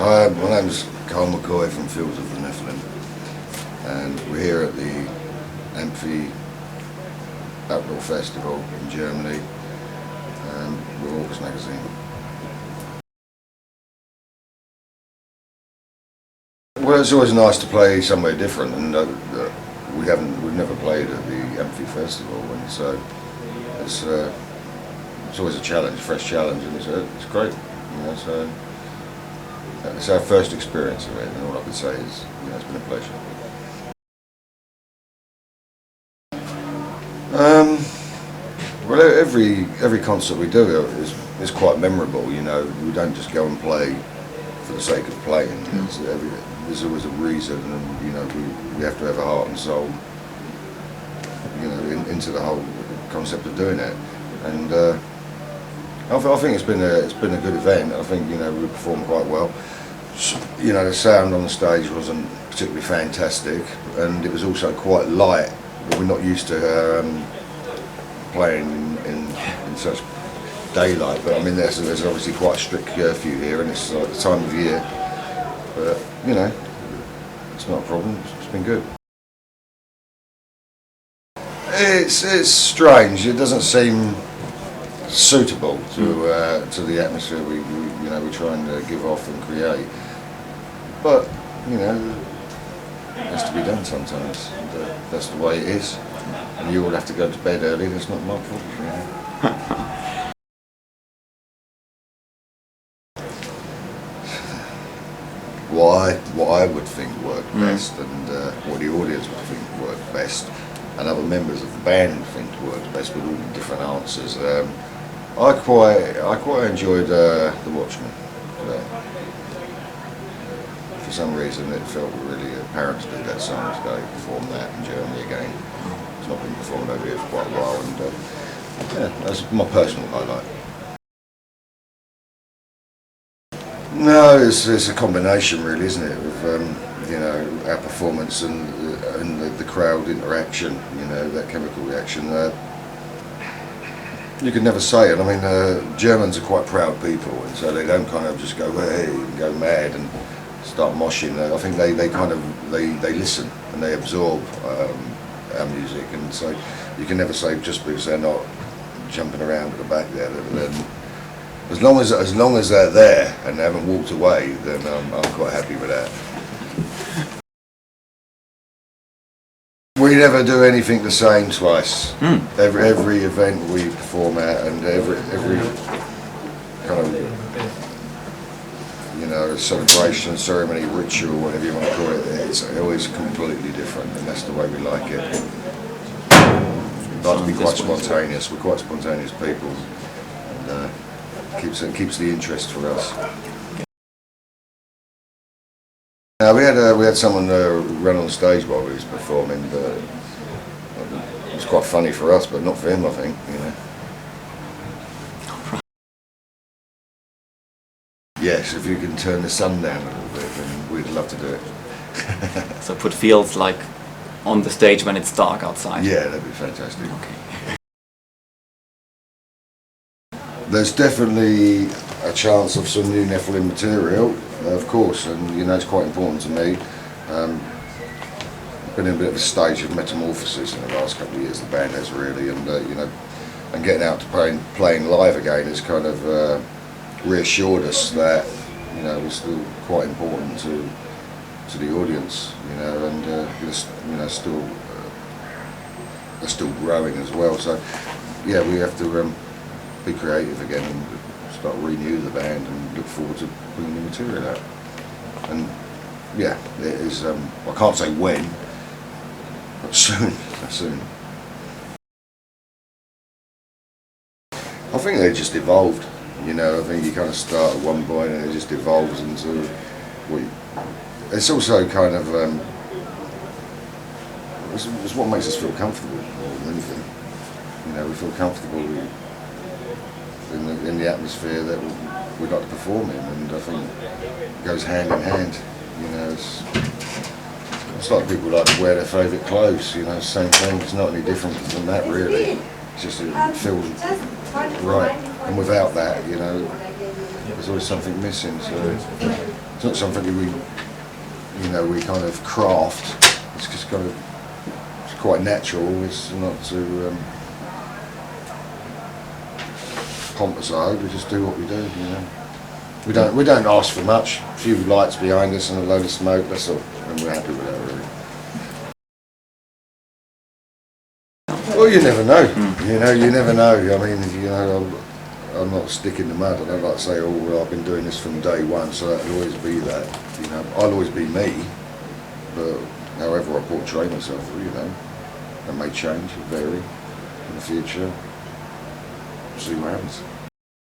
Hi, my name's Carl McCoy from Fields of the Nephilim, and we're here at the Amphi Outdoor Festival in Germany, and we're August Magazine. Well, it's always nice to play somewhere different, and we've never played at the Amphi Festival, and so it's always a challenge, a fresh challenge, and it's great. You know, so it's our first experience of it, and all I can say is, you know, it's been a pleasure. Well, every concert we do is quite memorable. You know, we don't just go and play for the sake of playing. There's always a reason, and you know, we have to have a heart and soul, you know, into the whole concept of doing it. And I think it's been a good event. I think, you know, we performed quite well. You know, the sound on the stage wasn't particularly fantastic, and it was also quite light. But we're not used to playing in such daylight. But I mean, there's obviously quite a strict curfew here, and it's like the time of year. But you know, it's not a problem. It's been good. It's strange. It doesn't seem suitable to the atmosphere we're trying to give off and create. But you know, it has to be done sometimes. And, that's the way it is. And you all have to go to bed early. That's not my fault. You know. What I would think worked best, and what the audience would think worked best, and other members of the band think worked best, with all the different answers. I quite enjoyed The Watchmen today. For some reason, it felt really apparent to do that song today, perform that in Germany again. It's not been performed over here for quite a while, and yeah, that's my personal highlight. No, it's a combination, really, isn't it? Of you know, our performance and the crowd interaction. You know, that chemical reaction. You can never say it. I mean, Germans are quite proud people, and so they don't kind of just go hey and go mad and start moshing. I think they listen and they absorb our music, and so you can never say just because they're not jumping around at the back there. As long as they're there and they haven't walked away, then I'm quite happy with that. We never do anything the same twice. Every event we perform at, and every kind of, you know, celebration, ceremony, ritual, whatever you want to call it, it's always completely different, and that's the way we like it. We like to be quite spontaneous. We're quite spontaneous people, and keeps the interest for us. We had someone run on stage while we was performing, but it was quite funny for us, but not for him, I think. You know. Yes, if you can turn the sun down a little bit, then we'd love to do it. So put Fields like on the stage when it's dark outside. Yeah, that'd be fantastic. Okay. There's definitely a chance of some new Nephilim material, of course, and you know, it's quite important to me. Been in a bit of a stage of metamorphosis in the last couple of years, the band has really, and you know, and getting out to playing live again has kind of reassured us that, you know, we're still quite important to the audience, you know, and you know, they're still growing as well. So yeah, we have to be creative again and start renew the band and look forward to bringing new material out. And yeah, it is. I can't say when, but soon. Soon. I think they just evolved. You know, I think you kind of start at one point and it just evolves into. It's also kind of. It's what makes us feel comfortable more than anything. You know, we feel comfortable in the atmosphere that we'd like to perform in, and I think it goes hand in hand. You know, it's like people like to wear their favourite clothes. You know, same thing. It's not any different than that, really. It's just it feels right, and without that, you know, there's always something missing. So It's not something we, we kind of craft. It's just kind of, it's quite natural. It's not to pomp aside. We just do what we do, We don't ask for much. A few lights behind us and a load of smoke. That's all, and we're happy with that, really. Well, you never know. You never know. I mean, I'm not sticking the mud. I don't like to say, oh, well, I've been doing this from day one, so that'll always be that. I'll always be me. But however I portray myself, that may change, vary in the future. See what happens.